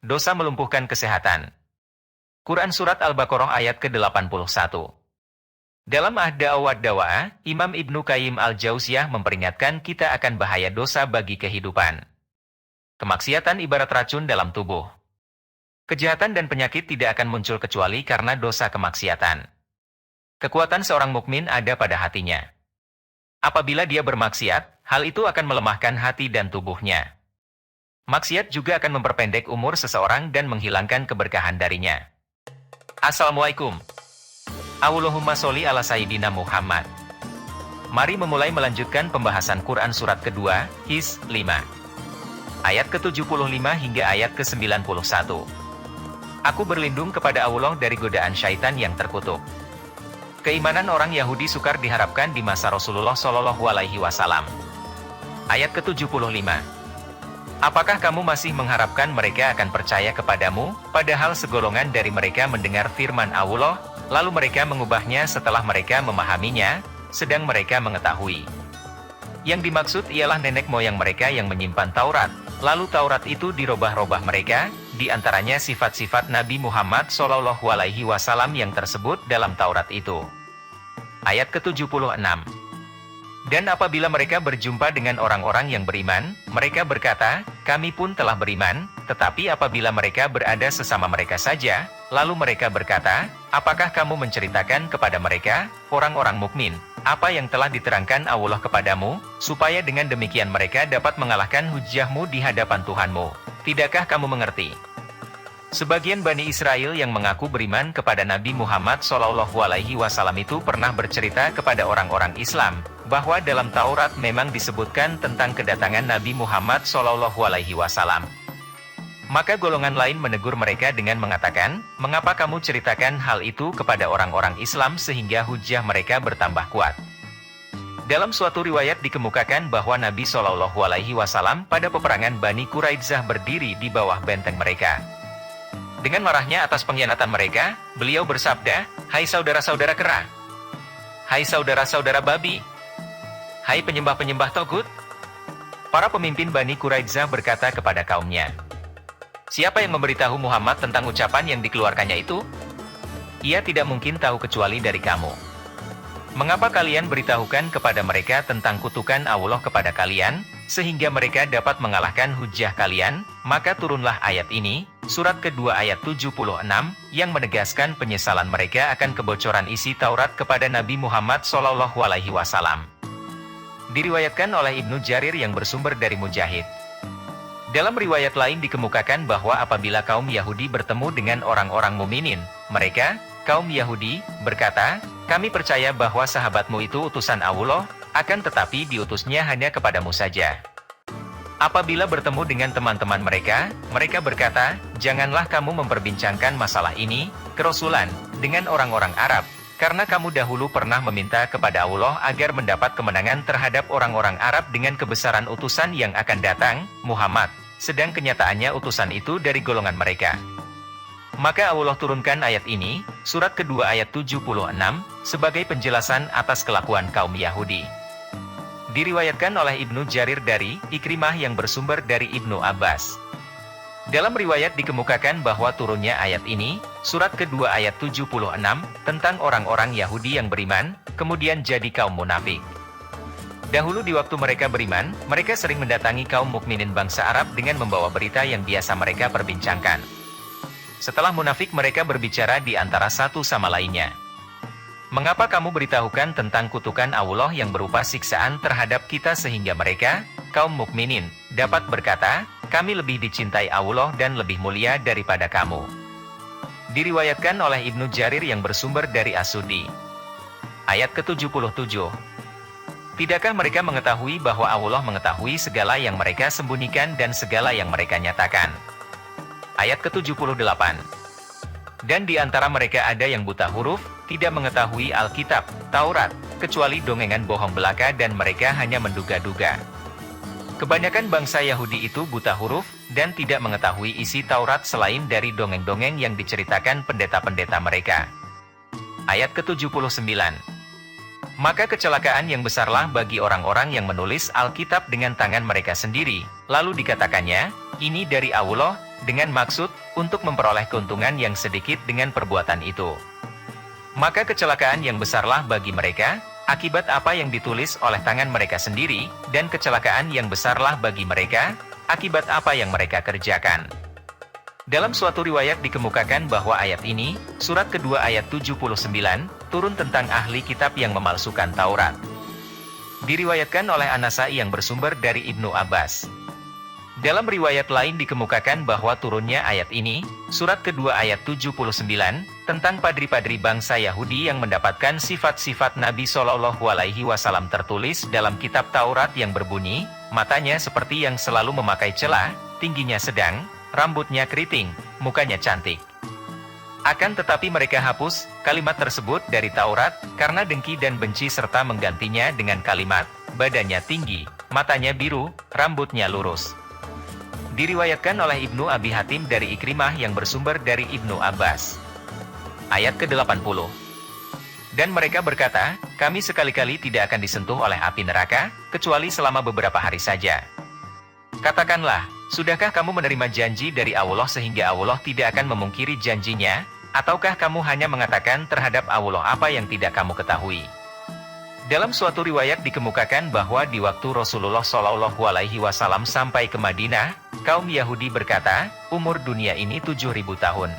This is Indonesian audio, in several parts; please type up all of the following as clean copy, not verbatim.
Dosa melumpuhkan kesehatan. Quran Surat Al-Baqarah ayat ke-81. Dalam Ad-Da'wah, Imam Ibnu Qayyim Al-Jauziyah memperingatkan kita akan bahaya dosa bagi kehidupan. Kemaksiatan ibarat racun dalam tubuh. Kejahatan dan penyakit tidak akan muncul kecuali karena dosa kemaksiatan. Kekuatan seorang mukmin ada pada hatinya. Apabila dia bermaksiat, hal itu akan melemahkan hati dan tubuhnya. Maksiat juga akan memperpendek umur seseorang dan menghilangkan keberkahan darinya. Assalamualaikum. Allahumma sholli ala Sayyidina Muhammad. Mari memulai melanjutkan pembahasan Quran Surat kedua, His 5. Ayat ke-75 hingga ayat ke-91. Aku berlindung kepada Allah dari godaan syaitan yang terkutuk. Keimanan orang Yahudi sukar diharapkan di masa Rasulullah Shallallahu Alaihi Wasallam. Ayat ke-75. Apakah kamu masih mengharapkan mereka akan percaya kepadamu, padahal segolongan dari mereka mendengar firman Allah, lalu mereka mengubahnya setelah mereka memahaminya, sedang mereka mengetahui. Yang dimaksud ialah nenek moyang mereka yang menyimpan Taurat, lalu Taurat itu dirubah-rubah mereka, di antaranya sifat-sifat Nabi Muhammad Shallallahu Alaihi Wasallam yang tersebut dalam Taurat itu. Ayat ke-76. Dan apabila mereka berjumpa dengan orang-orang yang beriman, mereka berkata, kami pun telah beriman, tetapi apabila mereka berada sesama mereka saja, lalu mereka berkata, apakah kamu menceritakan kepada mereka, orang-orang mukmin, apa yang telah diterangkan Allah kepadamu, supaya dengan demikian mereka dapat mengalahkan hujahmu di hadapan Tuhanmu. Tidakkah kamu mengerti? Sebagian Bani Israel yang mengaku beriman kepada Nabi Muhammad SAW itu pernah bercerita kepada orang-orang Islam, bahwa dalam Taurat memang disebutkan tentang kedatangan Nabi Muhammad SAW. Maka golongan lain menegur mereka dengan mengatakan, mengapa kamu ceritakan hal itu kepada orang-orang Islam sehingga hujah mereka bertambah kuat? Dalam suatu riwayat dikemukakan bahwa Nabi SAW pada peperangan Bani Quraidzah berdiri di bawah benteng mereka. Dengan marahnya atas pengkhianatan mereka, beliau bersabda, hai saudara-saudara kera, hai saudara-saudara babi, hai penyembah-penyembah togut. Para pemimpin Bani Quraidzah berkata kepada kaumnya, siapa yang memberitahu Muhammad tentang ucapan yang dikeluarkannya itu? Ia tidak mungkin tahu kecuali dari kamu. Mengapa kalian beritahukan kepada mereka tentang kutukan Allah kepada kalian, sehingga mereka dapat mengalahkan hujah kalian? Maka turunlah ayat ini, surat kedua ayat 76, yang menegaskan penyesalan mereka akan kebocoran isi Taurat kepada Nabi Muhammad SAW. Diriwayatkan oleh Ibnu Jarir yang bersumber dari Mujahid. Dalam riwayat lain dikemukakan bahwa apabila kaum Yahudi bertemu dengan orang-orang mukminin, mereka, kaum Yahudi, berkata, kami percaya bahwa sahabatmu itu utusan Allah, akan tetapi diutusnya hanya kepadamu saja. Apabila bertemu dengan teman-teman mereka, mereka berkata, janganlah kamu memperbincangkan masalah ini, kerasulan, dengan orang-orang Arab, karena kamu dahulu pernah meminta kepada Allah agar mendapat kemenangan terhadap orang-orang Arab dengan kebesaran utusan yang akan datang, Muhammad, sedang kenyataannya utusan itu dari golongan mereka. Maka Allah turunkan ayat ini, surat kedua ayat 76, sebagai penjelasan atas kelakuan kaum Yahudi. Diriwayatkan oleh Ibnu Jarir dari Ikrimah yang bersumber dari Ibnu Abbas. Dalam riwayat dikemukakan bahwa turunnya ayat ini, surat kedua ayat 76, tentang orang-orang Yahudi yang beriman, kemudian jadi kaum munafik. Dahulu di waktu mereka beriman, mereka sering mendatangi kaum mukminin bangsa Arab dengan membawa berita yang biasa mereka perbincangkan. Setelah munafik mereka berbicara di antara satu sama lainnya. Mengapa kamu beritahukan tentang kutukan Allah yang berupa siksaan terhadap kita sehingga mereka, kaum mukminin, dapat berkata, kami lebih dicintai Allah dan lebih mulia daripada kamu. Diriwayatkan oleh Ibnu Jarir yang bersumber dari As-Suddi. Ayat ke-77. Tidakkah mereka mengetahui bahwa Allah mengetahui segala yang mereka sembunyikan dan segala yang mereka nyatakan? Ayat ke-78. Dan di antara mereka ada yang buta huruf, tidak mengetahui Alkitab, Taurat, kecuali dongengan bohong belaka dan mereka hanya menduga-duga. Kebanyakan bangsa Yahudi itu buta huruf, dan tidak mengetahui isi Taurat selain dari dongeng-dongeng yang diceritakan pendeta-pendeta mereka. Ayat ke-79. Maka kecelakaan yang besarlah bagi orang-orang yang menulis Alkitab dengan tangan mereka sendiri, lalu dikatakannya, ini dari Allah, dengan maksud untuk memperoleh keuntungan yang sedikit dengan perbuatan itu. Maka kecelakaan yang besarlah bagi mereka, akibat apa yang ditulis oleh tangan mereka sendiri, dan kecelakaan yang besarlah bagi mereka, akibat apa yang mereka kerjakan. Dalam suatu riwayat dikemukakan bahwa ayat ini, surat kedua ayat 79, turun tentang ahli kitab yang memalsukan Taurat. Diriwayatkan oleh An-Nasai yang bersumber dari Ibnu Abbas. Dalam riwayat lain dikemukakan bahwa turunnya ayat ini, surat kedua ayat 79, tentang padri-padri bangsa Yahudi yang mendapatkan sifat-sifat Nabi Shallallahu Alaihi Wasallam tertulis dalam kitab Taurat yang berbunyi, matanya seperti yang selalu memakai celah, tingginya sedang, rambutnya keriting, mukanya cantik. Akan tetapi mereka hapus kalimat tersebut dari Taurat, karena dengki dan benci serta menggantinya dengan kalimat, badannya tinggi, matanya biru, rambutnya lurus. Diriwayatkan oleh Ibnu Abi Hatim dari Ikrimah yang bersumber dari Ibnu Abbas. Ayat ke-80. Dan mereka berkata, kami sekali-kali tidak akan disentuh oleh api neraka, kecuali selama beberapa hari saja. Katakanlah, sudahkah kamu menerima janji dari Allah sehingga Allah tidak akan memungkiri janjinya, ataukah kamu hanya mengatakan terhadap Allah apa yang tidak kamu ketahui? Dalam suatu riwayat dikemukakan bahwa di waktu Rasulullah Shallallahu Alaihi Wasallam sampai ke Madinah, kaum Yahudi berkata, umur dunia ini 7.000 tahun.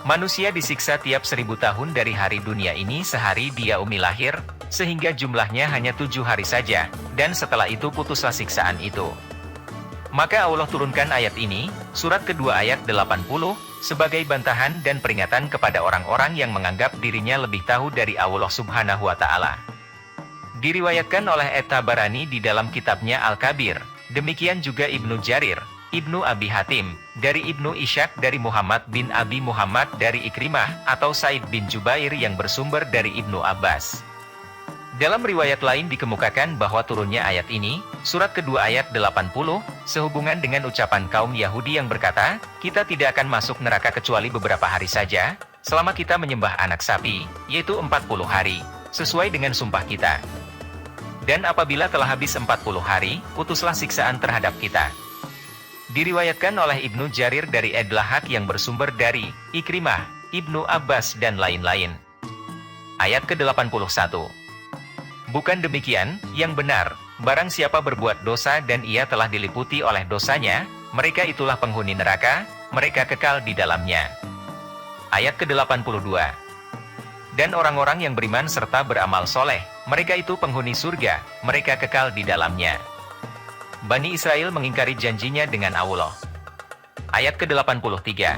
Manusia disiksa tiap 1.000 tahun dari hari dunia ini sehari dia umi lahir, sehingga jumlahnya hanya 7 hari saja, dan setelah itu putuslah siksaan itu. Maka Allah turunkan ayat ini, surat kedua ayat 80, sebagai bantahan dan peringatan kepada orang-orang yang menganggap dirinya lebih tahu dari Allah Subhanahu wa Ta'ala. Diriwayatkan oleh At-Tabarani di dalam kitabnya Al-Kabir, demikian juga Ibnu Jarir, Ibnu Abi Hatim, dari Ibnu Ishaq dari Muhammad bin Abi Muhammad dari Ikrimah atau Said bin Jubair yang bersumber dari Ibnu Abbas. Dalam riwayat lain dikemukakan bahwa turunnya ayat ini, surat kedua ayat 80, sehubungan dengan ucapan kaum Yahudi yang berkata, kita tidak akan masuk neraka kecuali beberapa hari saja, selama kita menyembah anak sapi, yaitu 40 hari, sesuai dengan sumpah kita. Dan apabila telah habis 40 hari, putuslah siksaan terhadap kita. Diriwayatkan oleh Ibnu Jarir dari Edlahak yang bersumber dari Ikrimah, Ibnu Abbas dan lain-lain. Ayat ke-81. Bukan demikian, yang benar, barang siapa berbuat dosa dan ia telah diliputi oleh dosanya, mereka itulah penghuni neraka, mereka kekal di dalamnya. Ayat ke-82. Dan orang-orang yang beriman serta beramal soleh, mereka itu penghuni surga, mereka kekal di dalamnya. Bani Israel mengingkari janjinya dengan Allah. Ayat ke-83.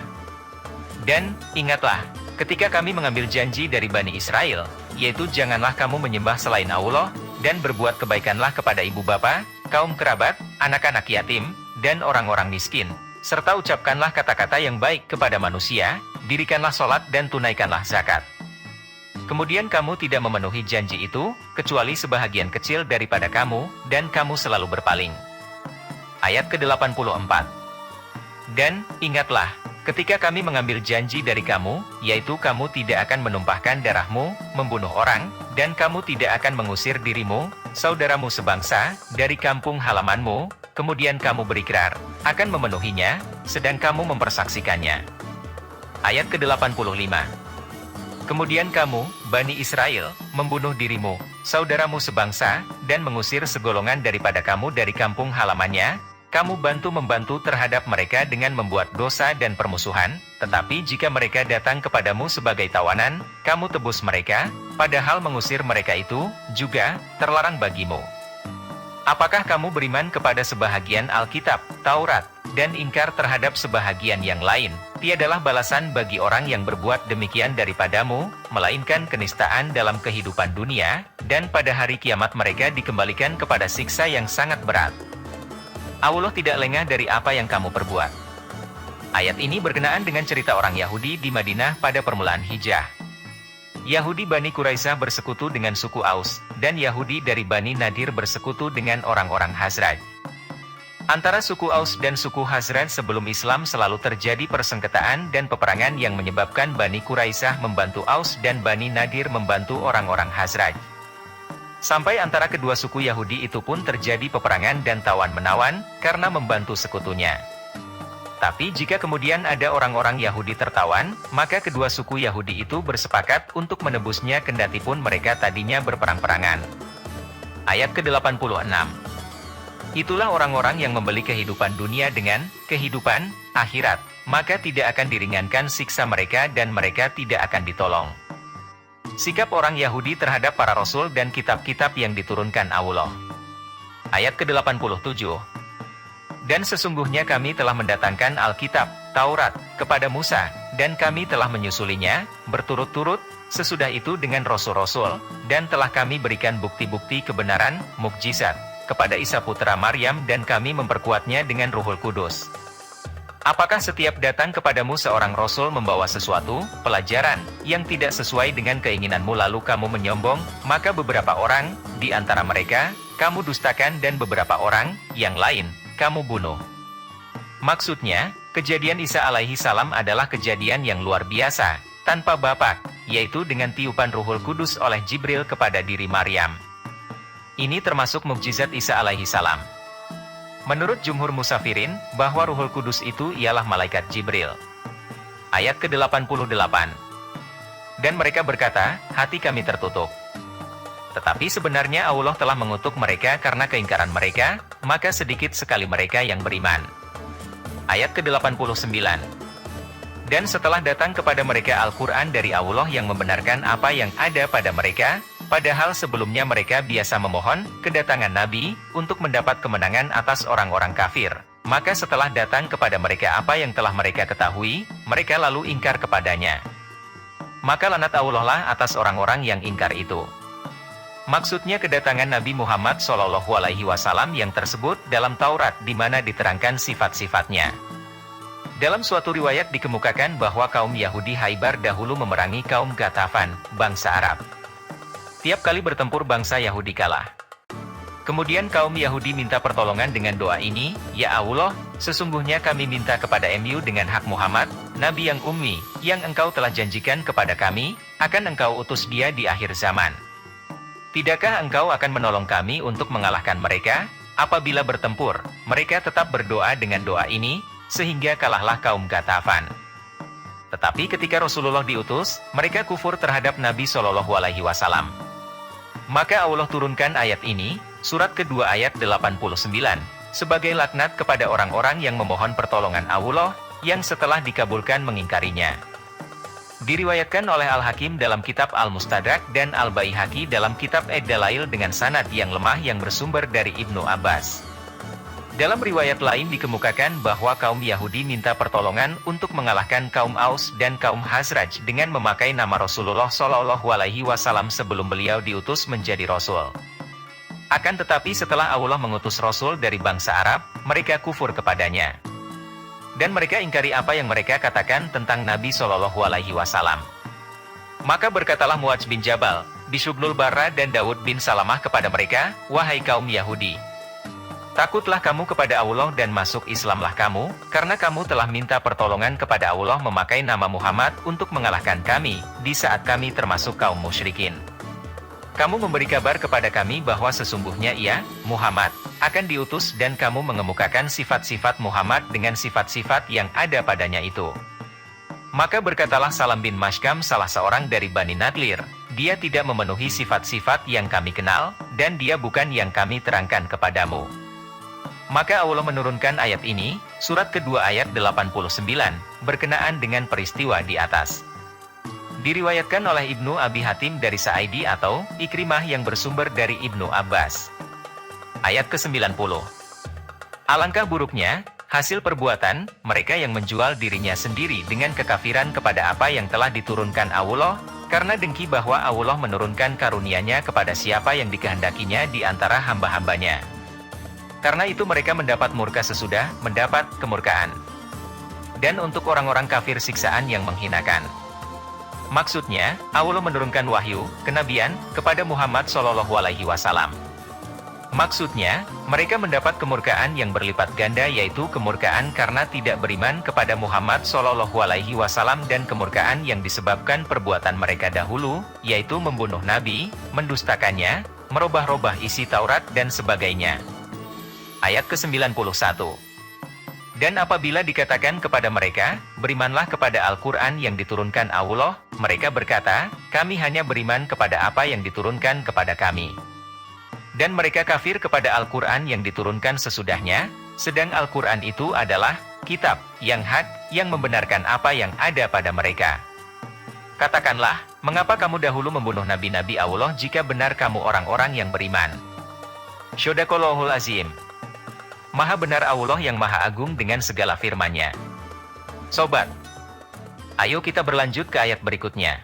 Dan, ingatlah, ketika kami mengambil janji dari Bani Israel, yaitu janganlah kamu menyembah selain Allah, dan berbuat kebaikanlah kepada ibu bapa, kaum kerabat, anak-anak yatim, dan orang-orang miskin, serta ucapkanlah kata-kata yang baik kepada manusia, dirikanlah sholat dan tunaikanlah zakat. Kemudian kamu tidak memenuhi janji itu, kecuali sebahagian kecil daripada kamu, dan kamu selalu berpaling. Ayat ke-84. Dan, ingatlah, ketika kami mengambil janji dari kamu, yaitu kamu tidak akan menumpahkan darahmu, membunuh orang, dan kamu tidak akan mengusir dirimu, saudaramu sebangsa, dari kampung halamanmu, kemudian kamu berikrar, akan memenuhinya, sedang kamu mempersaksikannya. Ayat ke-85. Kemudian kamu, Bani Israel, membunuh dirimu, saudaramu sebangsa, dan mengusir segolongan daripada kamu dari kampung halamannya, kamu bantu-membantu terhadap mereka dengan membuat dosa dan permusuhan, tetapi jika mereka datang kepadamu sebagai tawanan, kamu tebus mereka, padahal mengusir mereka itu, juga, terlarang bagimu. Apakah kamu beriman kepada sebahagian Alkitab, Taurat, dan ingkar terhadap sebahagian yang lain? Tiadalah balasan bagi orang yang berbuat demikian daripadamu, melainkan kenistaan dalam kehidupan dunia, dan pada hari kiamat mereka dikembalikan kepada siksa yang sangat berat. Allah tidak lengah dari apa yang kamu perbuat. Ayat ini berkenaan dengan cerita orang Yahudi di Madinah pada permulaan Hijrah. Yahudi Bani Quraisyah bersekutu dengan suku Aus, dan Yahudi dari Bani Nadir bersekutu dengan orang-orang Khazraj. Antara suku Aus dan suku Khazraj sebelum Islam selalu terjadi persengketaan dan peperangan yang menyebabkan Bani Quraisyah membantu Aus dan Bani Nadir membantu orang-orang Khazraj. Sampai antara kedua suku Yahudi itu pun terjadi peperangan dan tawan-menawan, karena membantu sekutunya. Tapi jika kemudian ada orang-orang Yahudi tertawan, maka kedua suku Yahudi itu bersepakat untuk menebusnya kendatipun mereka tadinya berperang-perangan. Ayat ke-86. Itulah orang-orang yang membeli kehidupan dunia dengan kehidupan akhirat, maka tidak akan diringankan siksa mereka dan mereka tidak akan ditolong. Sikap orang Yahudi terhadap para rasul dan kitab-kitab yang diturunkan Allah. Ayat ke-87. Dan sesungguhnya kami telah mendatangkan Alkitab, Taurat, kepada Musa, dan kami telah menyusulinya, berturut-turut, sesudah itu dengan rasul-rasul, dan telah kami berikan bukti-bukti kebenaran, mukjizat, kepada Isa putra Maryam dan kami memperkuatnya dengan Ruhul Kudus. Apakah setiap datang kepadamu seorang rasul membawa sesuatu, pelajaran, yang tidak sesuai dengan keinginanmu lalu kamu menyombong, maka beberapa orang, di antara mereka, kamu dustakan dan beberapa orang, yang lain, kamu bunuh. Maksudnya, kejadian Isa alaihi salam adalah kejadian yang luar biasa, tanpa bapak, yaitu dengan tiupan Ruhul Kudus oleh Jibril kepada diri Maryam. Ini termasuk mukjizat Isa alaihi salam. Menurut jumhur musafirin, bahwa Ruhul Kudus itu ialah malaikat Jibril. Ayat ke-88. Dan mereka berkata, hati kami tertutup. Tetapi sebenarnya Allah telah mengutuk mereka karena keingkaran mereka, maka sedikit sekali mereka yang beriman. Ayat ke-89. Dan setelah datang kepada mereka Al-Quran dari Allah yang membenarkan apa yang ada pada mereka, padahal sebelumnya mereka biasa memohon kedatangan Nabi untuk mendapat kemenangan atas orang-orang kafir. Maka setelah datang kepada mereka apa yang telah mereka ketahui, mereka lalu ingkar kepadanya. Maka laknat Allah lah atas orang-orang yang ingkar itu. Maksudnya kedatangan Nabi Muhammad SAW yang tersebut dalam Taurat di mana diterangkan sifat-sifatnya. Dalam suatu riwayat dikemukakan bahwa kaum Yahudi Khaybar dahulu memerangi kaum Ghatafan, bangsa Arab. Tiap kali bertempur bangsa Yahudi kalah. Kemudian kaum Yahudi minta pertolongan dengan doa ini, Ya Allah, sesungguhnya kami minta kepada MU dengan hak Muhammad, Nabi yang ummi, yang engkau telah janjikan kepada kami, akan engkau utus dia di akhir zaman. Tidakkah engkau akan menolong kami untuk mengalahkan mereka? Apabila bertempur, mereka tetap berdoa dengan doa ini, sehingga kalahlah kaum Ghatafan. Tetapi ketika Rasulullah diutus, mereka kufur terhadap Nabi SAW. Maka Allah turunkan ayat ini, surat kedua ayat 89, sebagai laknat kepada orang-orang yang memohon pertolongan Allah, yang setelah dikabulkan mengingkarinya. Diriwayatkan oleh Al-Hakim dalam kitab Al-Mustadrak dan Al-Baihaqi dalam kitab Ad-Dalail dengan sanad yang lemah yang bersumber dari Ibnu Abbas. Dalam riwayat lain dikemukakan bahwa kaum Yahudi minta pertolongan untuk mengalahkan kaum Aus dan kaum Khazraj dengan memakai nama Rasulullah SAW sebelum beliau diutus menjadi Rasul. Akan tetapi setelah Allah mengutus Rasul dari bangsa Arab, mereka kufur kepadanya. Dan mereka ingkari apa yang mereka katakan tentang Nabi SAW. Maka berkatalah Muadz bin Jabal, Bishrubnul Barra dan Daud bin Salamah kepada mereka, wahai kaum Yahudi, takutlah kamu kepada Allah dan masuk Islamlah kamu, karena kamu telah minta pertolongan kepada Allah memakai nama Muhammad untuk mengalahkan kami, di saat kami termasuk kaum musyrikin. Kamu memberi kabar kepada kami bahwa sesungguhnya ia, Muhammad, akan diutus dan kamu mengemukakan sifat-sifat Muhammad dengan sifat-sifat yang ada padanya itu. Maka berkatalah Salam bin Mashkam salah seorang dari Bani Nadlir, dia tidak memenuhi sifat-sifat yang kami kenal, dan dia bukan yang kami terangkan kepadamu. Maka Allah menurunkan ayat ini, surat kedua ayat 89, berkenaan dengan peristiwa di atas. Diriwayatkan oleh Ibnu Abi Hatim dari Sa'idi atau Ikrimah yang bersumber dari Ibnu Abbas. Ayat ke-90. Alangkah buruknya, hasil perbuatan, mereka yang menjual dirinya sendiri dengan kekafiran kepada apa yang telah diturunkan Allah, karena dengki bahwa Allah menurunkan karunia-Nya kepada siapa yang dikehendakinya di antara hamba-hambanya. Karena itu mereka mendapat murka sesudah mendapat kemurkaan. Dan untuk orang-orang kafir siksaan yang menghinakan. Maksudnya, Allah menurunkan wahyu, kenabian, kepada Muhammad SAW. Maksudnya, mereka mendapat kemurkaan yang berlipat ganda yaitu kemurkaan karena tidak beriman kepada Muhammad SAW dan kemurkaan yang disebabkan perbuatan mereka dahulu, yaitu membunuh Nabi, mendustakannya, merubah-rubah isi Taurat dan sebagainya. Ayat ke-91. Dan apabila dikatakan kepada mereka, berimanlah kepada Al-Quran yang diturunkan Allah, mereka berkata, kami hanya beriman kepada apa yang diturunkan kepada kami. Dan mereka kafir kepada Al-Quran yang diturunkan sesudahnya, sedang Al-Quran itu adalah kitab yang hak, yang membenarkan apa yang ada pada mereka. Katakanlah, mengapa kamu dahulu membunuh nabi-nabi Allah jika benar kamu orang-orang yang beriman? Syodaqallahul Azim. Maha benar Allah yang Maha Agung dengan segala firman-Nya. Sobat, ayo kita berlanjut ke ayat berikutnya.